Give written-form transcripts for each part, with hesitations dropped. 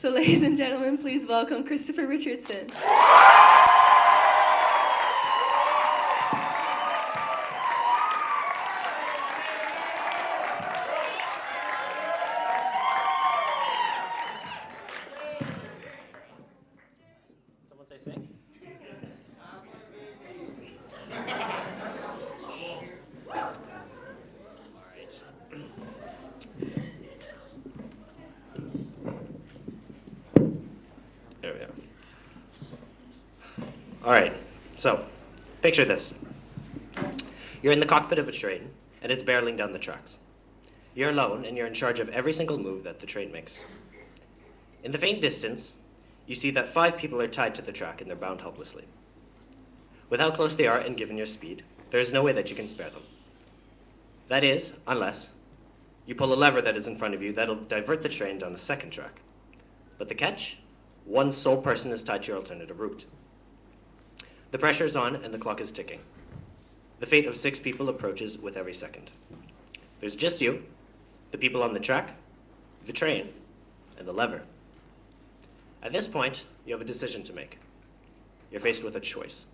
So ladies and gentlemen, please welcome Christopher Richardson. Someone say sing? There we go. All right, so picture this. You're in the cockpit of a train, and it's barreling down the tracks. You're alone, and you're in charge of every single move that the train makes. In the faint distance, you see that 5 people are tied to the track, and they're bound helplessly. With how close they are and given your speed, there is no way that you can spare them. That is, unless you pull a lever that is in front of you that'll divert the train down a second track. But the catch? One sole person is tied to your alternative route. The pressure is on and the clock is ticking. The fate of 6 people approaches with every second. There's just you, the people on the track, the train, and the lever. At this point, you have a decision to make. You're faced with a choice.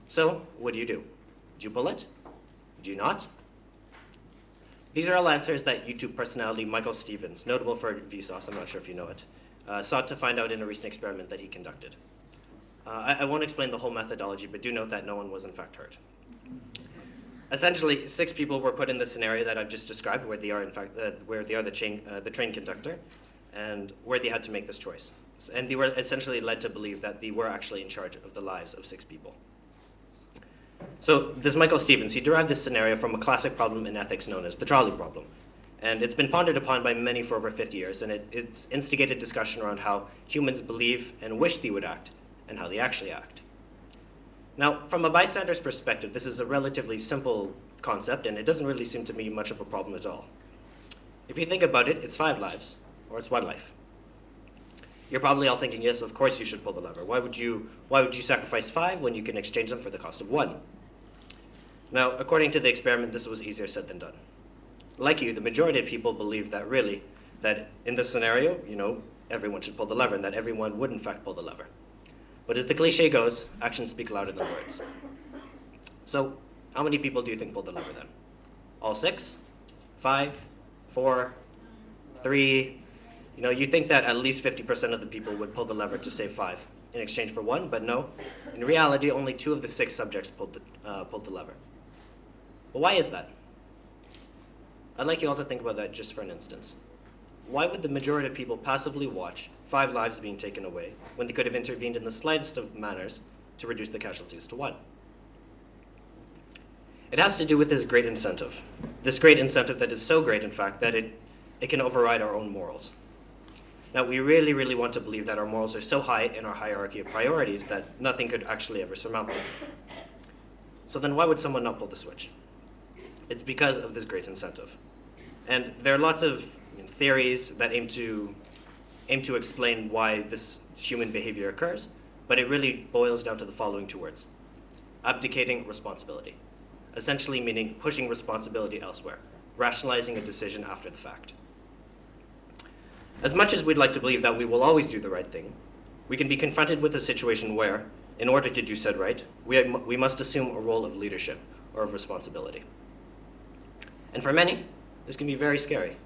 So, what do? Do you pull it? Do you not? These are all answers that YouTube personality Michael Stevens, notable for Vsauce, I'm not sure if you know it, sought to find out in a recent experiment that he conducted. I won't explain the whole methodology, but do note that no one was in fact hurt. Essentially, 6 people were put in the scenario that I've just described, where they are the train conductor, and where they had to make this choice. And they were essentially led to believe that they were actually in charge of the lives of 6 people. So this Michael Stevens, he derived this scenario from a classic problem in ethics known as the trolley problem. And it's been pondered upon by many for over 50 years, and it's instigated discussion around how humans believe and wish they would act, and how they actually act. Now, from a bystander's perspective, this is a relatively simple concept, and it doesn't really seem to be much of a problem at all. If you think about it, it's 5 lives, or it's 1 life. You're probably all thinking, yes, of course you should pull the lever. Why would you sacrifice 5 when you can exchange them for the cost of 1? Now, according to the experiment, this was easier said than done. Like you, the majority of people believe that really, that in this scenario, everyone should pull the lever, and that everyone would in fact pull the lever. But as the cliche goes, actions speak louder than words. So, how many people do you think pulled the lever then? All 6? 5? 4? 3? You think that at least 50% of the people would pull the lever to save 5 in exchange for 1, but no. In reality, only 2 of the 6 subjects pulled the lever. Well, why is that? I'd like you all to think about that just for an instance. Why would the majority of people passively watch 5 lives being taken away when they could have intervened in the slightest of manners to reduce the casualties to 1? It has to do with this great incentive. This great incentive that is so great, in fact, that it can override our own morals. Now, we really, really want to believe that our morals are so high in our hierarchy of priorities that nothing could actually ever surmount them. So then why would someone not pull the switch? It's because of this great incentive. And there are lots of theories that aim to explain why this human behavior occurs, but it really boils down to the following 2 words: abdicating responsibility. Essentially meaning pushing responsibility elsewhere, rationalizing a decision after the fact. As much as we'd like to believe that we will always do the right thing, we can be confronted with a situation where, in order to do said right, we must assume a role of leadership or of responsibility. And for many, this can be very scary.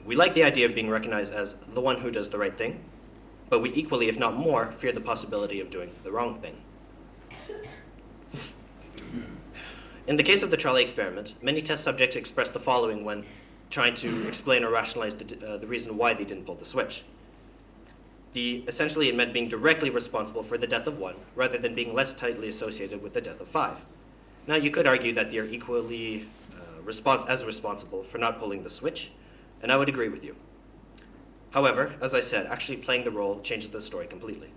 We like the idea of being recognized as the one who does the right thing, but we equally, if not more, fear the possibility of doing the wrong thing. In the case of the trolley experiment, many test subjects expressed the following when trying to explain or rationalize the reason why they didn't pull the switch. Essentially, it meant being directly responsible for the death of 1, rather than being less tightly associated with the death of 5. Now, you could argue that they're equally as responsible for not pulling the switch, and I would agree with you. However, as I said, actually playing the role changes the story completely.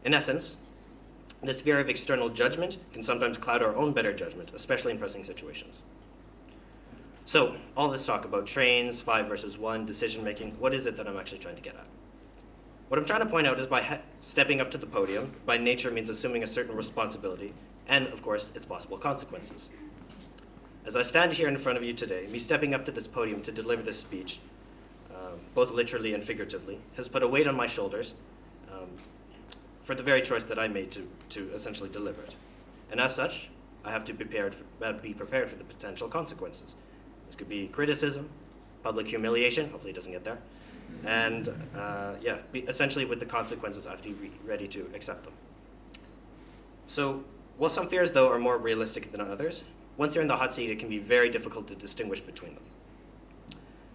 In essence, this fear of external judgment can sometimes cloud our own better judgment, especially in pressing situations. So, all this talk about trains, 5 versus 1, decision-making, what is it that I'm actually trying to get at? What I'm trying to point out is by stepping up to the podium, by nature means assuming a certain responsibility, and, of course, its possible consequences. As I stand here in front of you today, me stepping up to this podium to deliver this speech, both literally and figuratively, has put a weight on my shoulders for the very choice that I made to essentially deliver it. And as such, I have to be prepared for the potential consequences. This could be criticism, public humiliation, hopefully it doesn't get there, and essentially with the consequences I have to be ready to accept them. So, while some fears though are more realistic than others, once you're in the hot seat it can be very difficult to distinguish between them.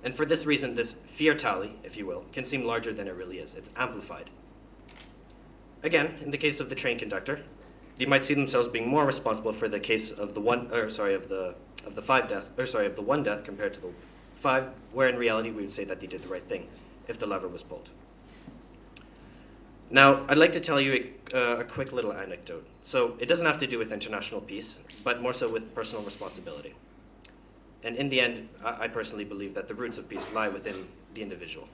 And for this reason, this fear tally, if you will, can seem larger than it really is. It's amplified. Again, in the case of the train conductor, they might see themselves being more responsible for the case of the one death compared to the 5, where in reality we would say that they did the right thing if the lever was pulled. Now, I'd like to tell you a quick little anecdote. So it doesn't have to do with international peace, but more so with personal responsibility. And in the end, I personally believe that the roots of peace lie within the individual.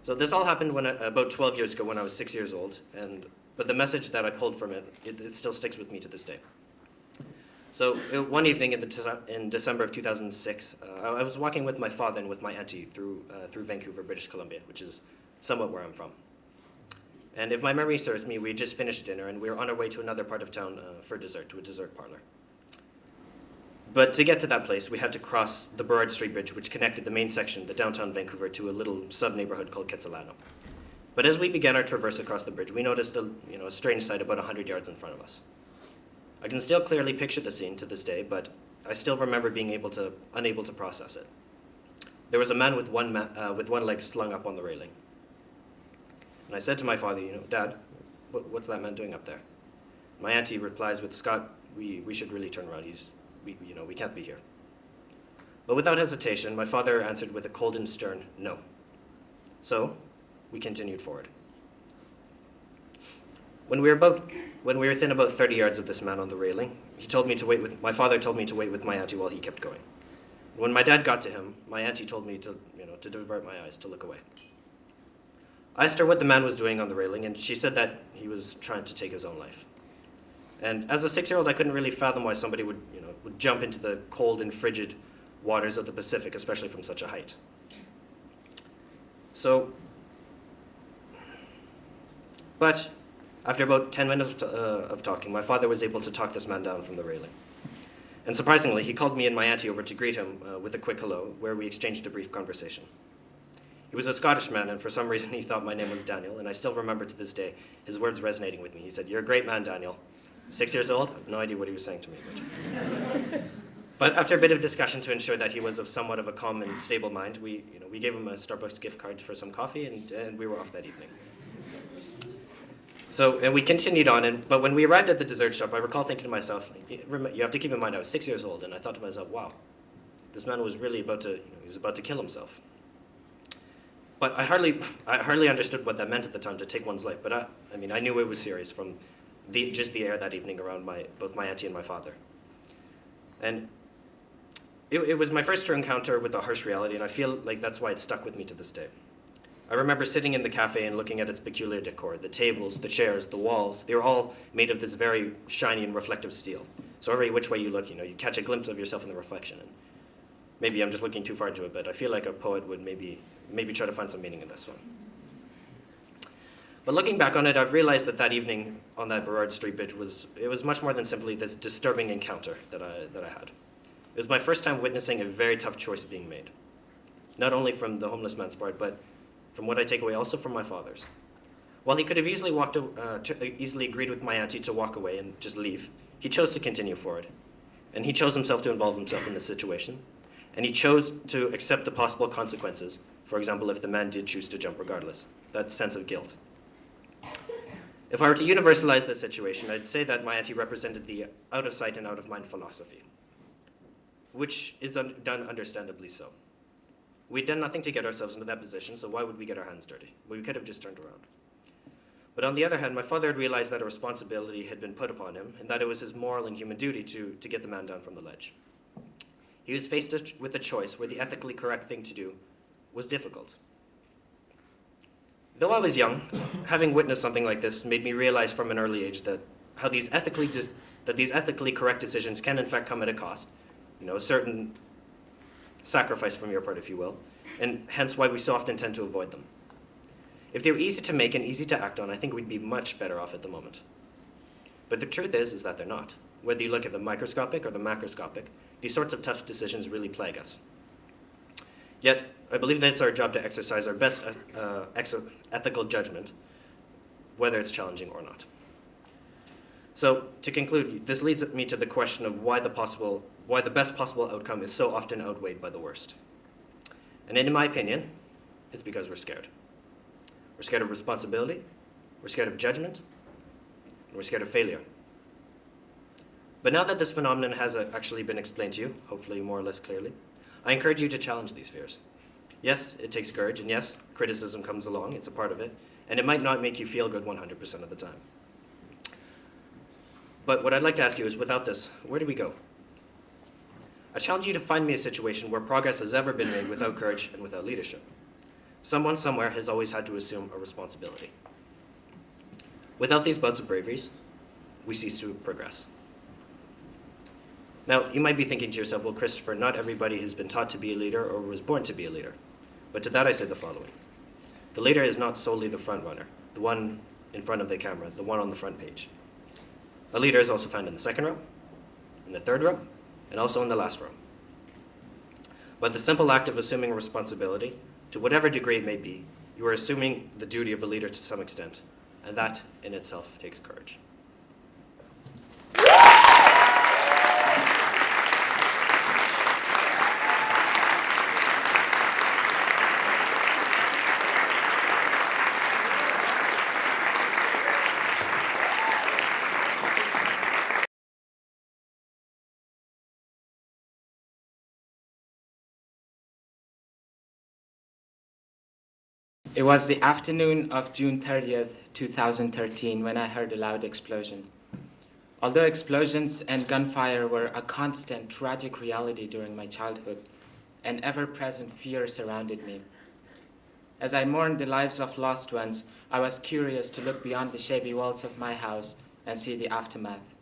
So this all happened about 12 years ago when I was 6 years old, but the message that I pulled from it still sticks with me to this day. So one evening in December of 2006, I was walking with my father and with my auntie through Vancouver, British Columbia, which is somewhat where I'm from. And if my memory serves me, we had just finished dinner and we were on our way to another part of town for dessert, to a dessert parlor. But to get to that place, we had to cross the Burrard Street Bridge, which connected the main section, the downtown Vancouver, to a little sub-neighborhood called Quetzalano. But as we began our traverse across the bridge, we noticed a strange sight about 100 yards in front of us. I can still clearly picture the scene to this day, but I still remember being unable to process it. There was a man with one leg slung up on the railing. And I said to my father, Dad, what's that man doing up there? My auntie replies with, Scott, we should really turn around. We can't be here. But without hesitation, my father answered with a cold and stern no. So, we continued forward. When we were within about 30 yards of this man on the railing, my father told me to wait with my auntie while he kept going. When my dad got to him, my auntie told me to divert my eyes, to look away. I asked her what the man was doing on the railing, and she said that he was trying to take his own life. And as a 6-year-old, I couldn't really fathom why somebody would jump into the cold and frigid waters of the Pacific, especially from such a height. But after about 10 minutes of talking, my father was able to talk this man down from the railing. And surprisingly, he called me and my auntie over to greet him with a quick hello, where we exchanged a brief conversation. He was a Scottish man, and for some reason he thought my name was Daniel, and I still remember to this day his words resonating with me. He said, "You're a great man, Daniel." 6 years old, I have no idea what he was saying to me. But after a bit of discussion to ensure that he was of somewhat of a calm and stable mind, we gave him a Starbucks gift card for some coffee, and we were off that evening. So, and we continued on, but when we arrived at the dessert shop, I recall thinking to myself, you have to keep in mind I was 6 years old, and I thought to myself, wow, this man was really about to kill himself. But I hardly understood what that meant at the time, to take one's life. But I knew it was serious from just the air that evening around both my auntie and my father. And it was my first true encounter with a harsh reality, and I feel like that's why it stuck with me to this day. I remember sitting in the cafe and looking at its peculiar decor. The tables, the chairs, the walls, they were all made of this very shiny and reflective steel. So every which way you look, you catch a glimpse of yourself in the reflection. And maybe I'm just looking too far into it, but I feel like a poet would maybe try to find some meaning in this one. But looking back on it, I've realized that evening on that Burrard Street Bridge was much more than simply this disturbing encounter that I had. It was my first time witnessing a very tough choice being made. Not only from the homeless man's part, but from what I take away, also from my father's. While he could have easily agreed with my auntie to walk away and just leave, he chose to continue forward. And he chose himself to involve himself in this situation. And he chose to accept the possible consequences, for example, if the man did choose to jump regardless, that sense of guilt. If I were to universalize this situation, I'd say that my auntie represented the out of sight and out of mind philosophy, which is done understandably so. We'd done nothing to get ourselves into that position, so why would we get our hands dirty? We could have just turned around. But on the other hand, my father had realized that a responsibility had been put upon him, and that it was his moral and human duty to get the man down from the ledge. He was faced with a choice where the ethically correct thing to do was difficult. Though I was young, having witnessed something like this made me realize from an early age that these ethically correct decisions can in fact come at a cost. A certain sacrifice from your part, if you will, and hence why we so often tend to avoid them. If they were easy to make and easy to act on, I think we'd be much better off at the moment. But the truth is that they're not. Whether you look at the microscopic or the macroscopic, these sorts of tough decisions really plague us. Yet, I believe that it's our job to exercise our best ethical judgment, whether it's challenging or not. So, to conclude, this leads me to the question of why the best possible outcome is so often outweighed by the worst. And in my opinion, it's because we're scared. We're scared of responsibility, we're scared of judgment, and we're scared of failure. But now that this phenomenon has actually been explained to you, hopefully more or less clearly, I encourage you to challenge these fears. Yes, it takes courage, and yes, criticism comes along, it's a part of it, and it might not make you feel good 100% of the time. But what I'd like to ask you is, without this, where do we go? I challenge you to find me a situation where progress has ever been made without courage and without leadership. Someone somewhere has always had to assume a responsibility. Without these bouts of braveries, we cease to progress. Now, you might be thinking to yourself, well, Christopher, not everybody has been taught to be a leader or was born to be a leader. But to that I say the following. The leader is not solely the front runner, the one in front of the camera, the one on the front page. A leader is also found in the second row, in the third row, and also in the last row. By the simple act of assuming responsibility, to whatever degree it may be, you are assuming the duty of a leader to some extent, and that in itself takes courage. It was the afternoon of June 30th, 2013, when I heard a loud explosion. Although explosions and gunfire were a constant, tragic reality during my childhood, an ever-present fear surrounded me. As I mourned the lives of lost ones, I was curious to look beyond the shabby walls of my house and see the aftermath.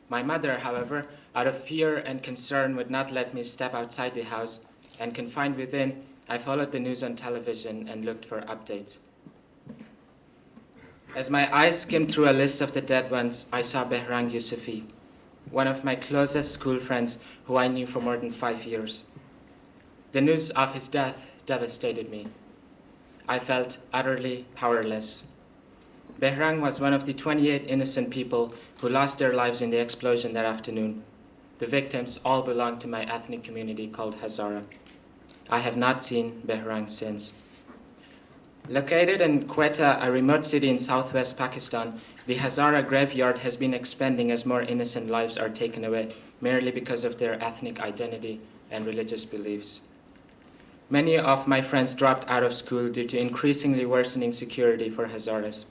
My mother, however, out of fear and concern, would not let me step outside the house, and confined within, I followed the news on television and looked for updates. As my eyes skimmed through a list of the dead ones, I saw Behrang Yousufi, one of my closest school friends who I knew for more than 5 years. The news of his death devastated me. I felt utterly powerless. Behrang was one of the 28 innocent people who lost their lives in the explosion that afternoon. The victims all belonged to my ethnic community called Hazara. I have not seen Behrang since. Located in Quetta, a remote city in southwest Pakistan, the Hazara graveyard has been expanding as more innocent lives are taken away, merely because of their ethnic identity and religious beliefs. Many of my friends dropped out of school due to increasingly worsening security for Hazaras.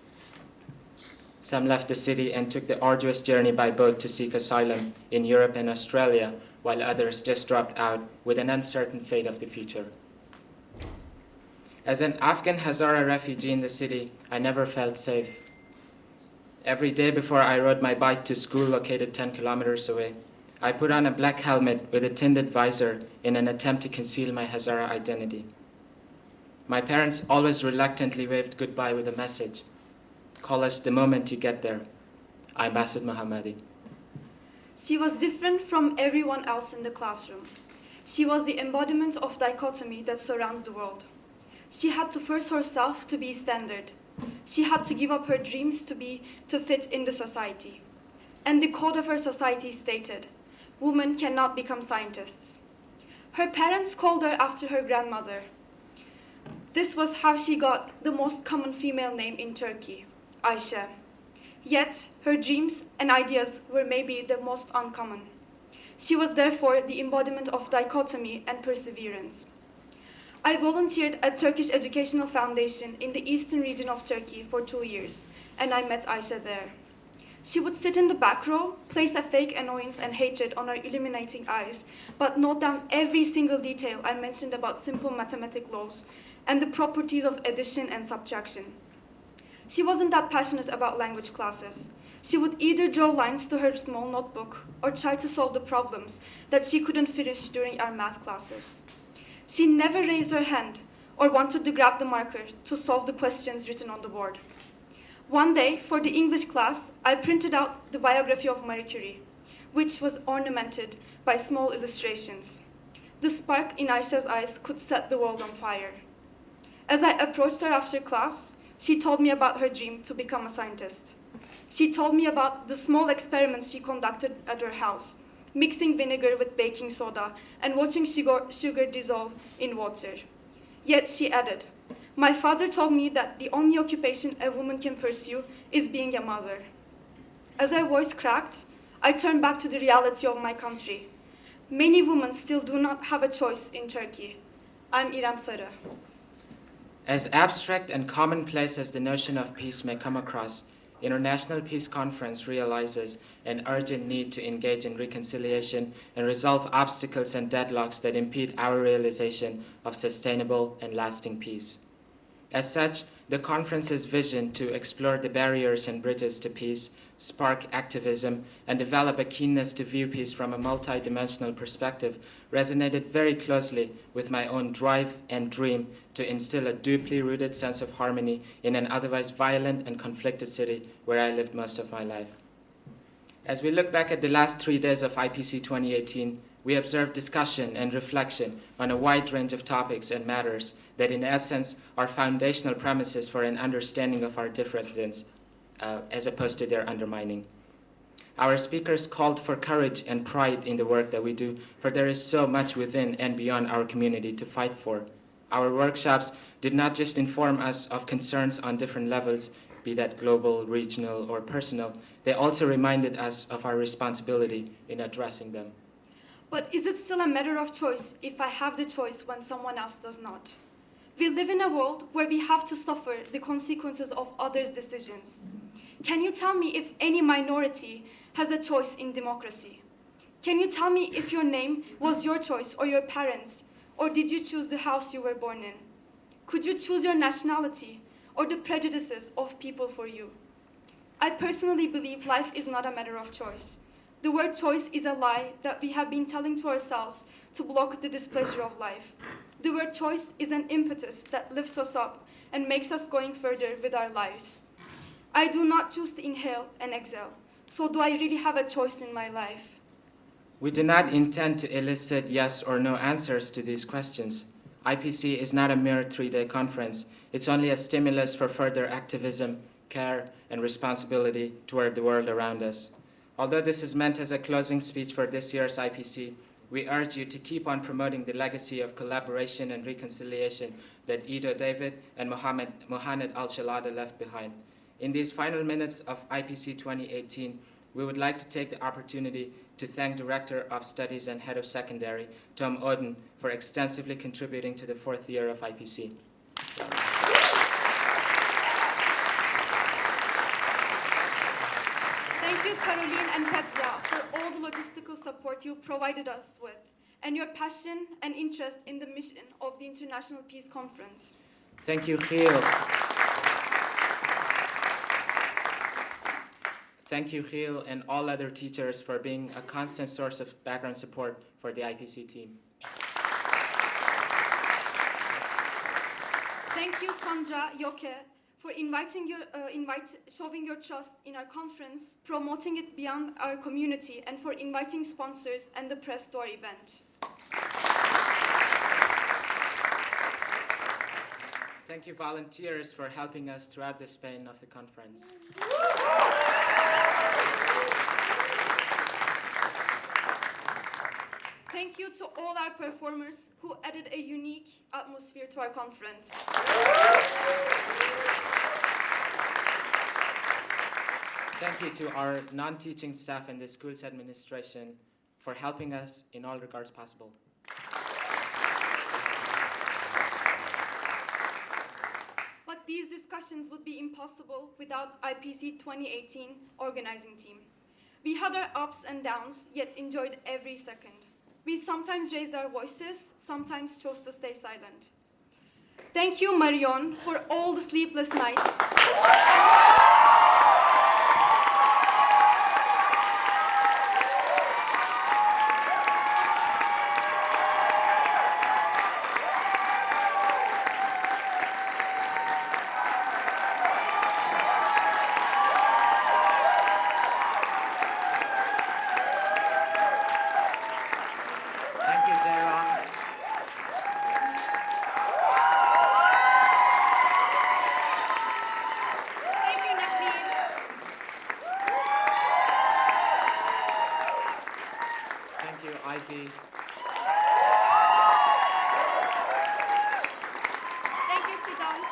Some left the city and took the arduous journey by boat to seek asylum in Europe and Australia, while others just dropped out with an uncertain fate of the future. As an Afghan Hazara refugee in the city, I never felt safe. Every day before I rode my bike to school located 10 kilometers away, I put on a black helmet with a tinted visor in an attempt to conceal my Hazara identity. My parents always reluctantly waved goodbye with a message. Call us the moment you get there. I'm Basit Mohammadi. She was different from everyone else in the classroom. She was the embodiment of dichotomy that surrounds the world. She had to force herself to be standard. She had to give up her dreams to fit in the society. And the code of her society stated, women cannot become scientists. Her parents called her after her grandmother. This was how she got the most common female name in Turkey, Ayşe. Yet, her dreams and ideas were maybe the most uncommon. She was therefore the embodiment of dichotomy and perseverance. I volunteered at Turkish Educational Foundation in the eastern region of Turkey for 2 years, and I met Ayşe there. She would sit in the back row, place a fake annoyance and hatred on her illuminating eyes, but note down every single detail I mentioned about simple mathematic laws and the properties of addition and subtraction. She wasn't that passionate about language classes. She would either draw lines to her small notebook or try to solve the problems that she couldn't finish during our math classes. She never raised her hand or wanted to grab the marker to solve the questions written on the board. One day, for the English class, I printed out the biography of Marie Curie, which was ornamented by small illustrations. The spark in Aisha's eyes could set the world on fire. As I approached her after class, she told me about her dream to become a scientist. She told me about the small experiments she conducted at her house, mixing vinegar with baking soda and watching sugar dissolve in water. Yet she added, "My father told me that the only occupation a woman can pursue is being a mother." As her voice cracked, I turned back to the reality of my country. Many women still do not have a choice in Turkey. I'm İrem Sarı. As abstract and commonplace as the notion of peace may come across, International Peace Conference realizes an urgent need to engage in reconciliation and resolve obstacles and deadlocks that impede our realization of sustainable and lasting peace. As such, the conference's vision to explore the barriers and bridges to peace, spark activism, and develop a keenness to view peace from a multidimensional perspective resonated very closely with my own drive and dream to instill a deeply rooted sense of harmony in an otherwise violent and conflicted city where I lived most of my life. As we look back at the last 3 days of IPC 2018, we observed discussion and reflection on a wide range of topics and matters that in essence are foundational premises for an understanding of our differences, as opposed to their undermining. Our speakers called for courage and pride in the work that we do, for there is so much within and beyond our community to fight for. Our workshops did not just inform us of concerns on different levels, be that global, regional, or personal, they also reminded us of our responsibility in addressing them. But is it still a matter of choice if I have the choice when someone else does not? We live in a world where we have to suffer the consequences of others' decisions. Can you tell me if any minority has a choice in democracy? Can you tell me if your name was your choice or your parents', or did you choose the house you were born in? Could you choose your nationality or the prejudices of people for you? I personally believe life is not a matter of choice. The word choice is a lie that we have been telling to ourselves to block the displeasure of life. The word choice is an impetus that lifts us up and makes us going further with our lives. I do not choose to inhale and exhale, so do I really have a choice in my life? We do not intend to elicit yes or no answers to these questions. IPC is not a mere 3-day conference. It's only a stimulus for further activism, care, and responsibility toward the world around us. Although this is meant as a closing speech for this year's IPC, we urge you to keep on promoting the legacy of collaboration and reconciliation that Ido David and Mohamed Al-Shalada left behind. In these final minutes of IPC 2018, we would like to take the opportunity to thank Director of Studies and Head of Secondary, Tom Oden, for extensively contributing to the 4th year of IPC. Thank you, Caroline and Petra, for all the logistical support you provided us with, and your passion and interest in the mission of the International Peace Conference. Thank you, Giel. Thank you, Giel, and all other teachers for being a constant source of background support for the IPC team. Thank you, Sandra Yoke, for showing your trust in our conference, promoting it beyond our community, and for inviting sponsors and the press to our event. Thank you, volunteers, for helping us throughout the span of the conference. Thank you to all our performers who added a unique atmosphere to our conference. Thank you to our non-teaching staff and the school's administration for helping us in all regards possible. But these discussions would be impossible without IPC 2018 organizing team. We had our ups and downs, yet enjoyed every second. We sometimes raised our voices, sometimes chose to stay silent. Thank you, Marion, for all the sleepless nights. Thank you, Jairam. Thank you, Navneet. Thank you, Ivy. Thank you, Siddhant.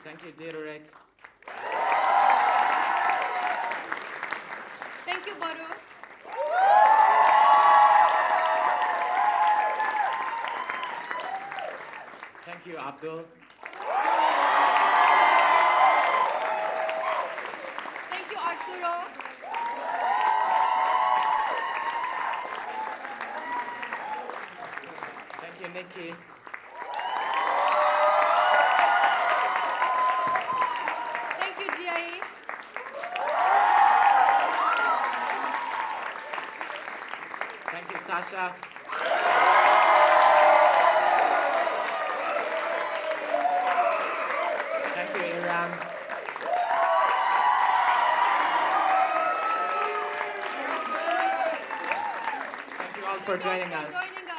Thank you, Diederik. Thank you, Baru. Thank you, Abdul. Thank you, Arturo. Thank you, Nikki. Thank you, GIE. Thank you, Sasha. Thank you, Iram. Thank you all for joining us. Joining us.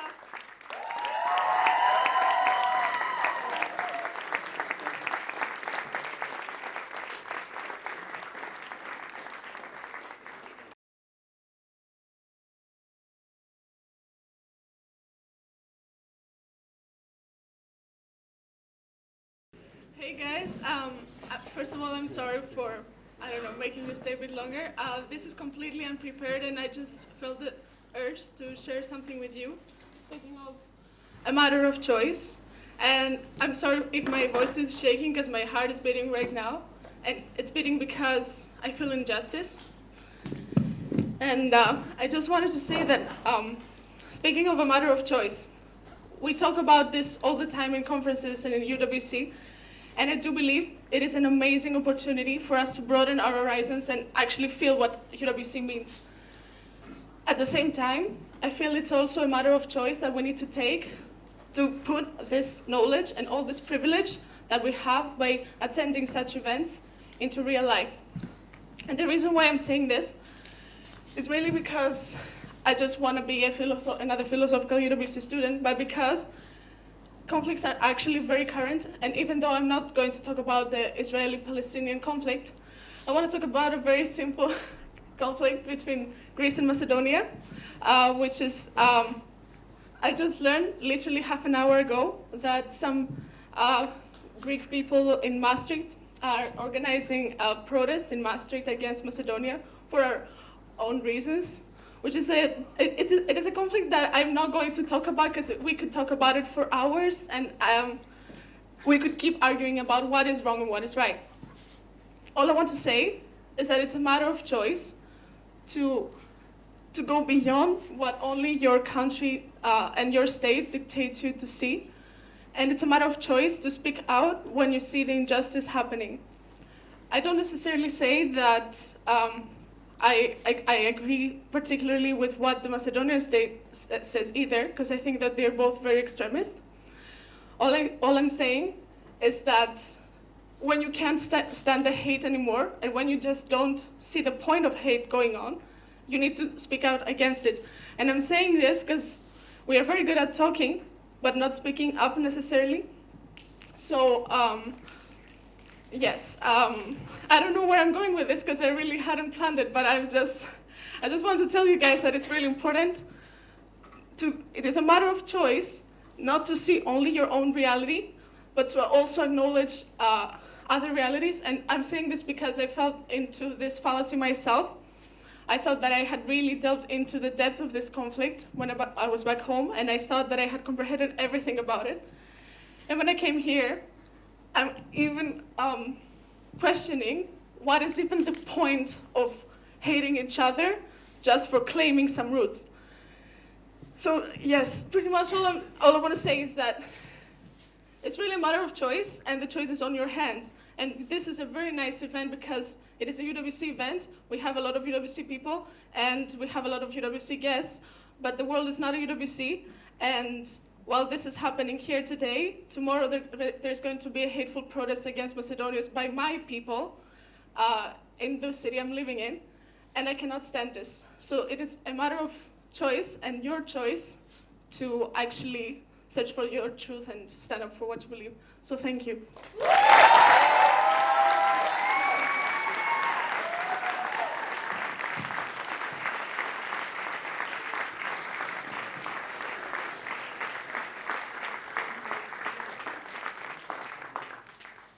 Hey guys, first of all, I'm sorry for, making this day a bit longer. This is completely unprepared and I just felt the urge to share something with you. Speaking of a matter of choice, and I'm sorry if my voice is shaking because my heart is beating right now, and it's beating because I feel injustice. And I just wanted to say that, speaking of a matter of choice, we talk about this all the time in conferences and in UWC, and I do believe it is an amazing opportunity for us to broaden our horizons and actually feel what UWC means. At the same time, I feel it's also a matter of choice that we need to take to put this knowledge and all this privilege that we have by attending such events into real life. And the reason why I'm saying this is really because I just want to be another philosophical UWC student, but because conflicts are actually very current, and even though I'm not going to talk about the Israeli-Palestinian conflict, I want to talk about a very simple conflict between Greece and Macedonia, which is, I just learned literally half an hour ago that some Greek people in Maastricht are organizing a protest in Maastricht against Macedonia for our own reasons, which is it is a conflict that I'm not going to talk about because we could talk about it for hours and we could keep arguing about what is wrong and what is right. All I want to say is that it's a matter of choice to go beyond what only your country and your state dictates you to see. And it's a matter of choice to speak out when you see the injustice happening. I don't necessarily say that I agree particularly with what the Macedonian state says either, because I think that they're both very extremist. All I'm saying is that when you can't stand the hate anymore, and when you just don't see the point of hate going on, you need to speak out against it. And I'm saying this because we are very good at talking, but not speaking up necessarily. So, yes, I don't know where I'm going with this because I really hadn't planned it, but I just want to tell you guys that it's really important it is a matter of choice not to see only your own reality, but to also acknowledge other realities. And I'm saying this because I fell into this fallacy myself. I thought that I had really delved into the depth of this conflict when I was back home, and I thought that I had comprehended everything about it. And when I came here, I'm even questioning what is even the point of hating each other just for claiming some roots. So yes, pretty much all I want to say is that it's really a matter of choice, and the choice is on your hands. And this is a very nice event because it is a UWC event. We have a lot of UWC people, and we have a lot of UWC guests, but the world is not a UWC. And while this is happening here today, tomorrow there's going to be a hateful protest against Macedonians by my people in the city I'm living in, and I cannot stand this. So it is a matter of choice and your choice to actually search for your truth and stand up for what you believe. So thank you.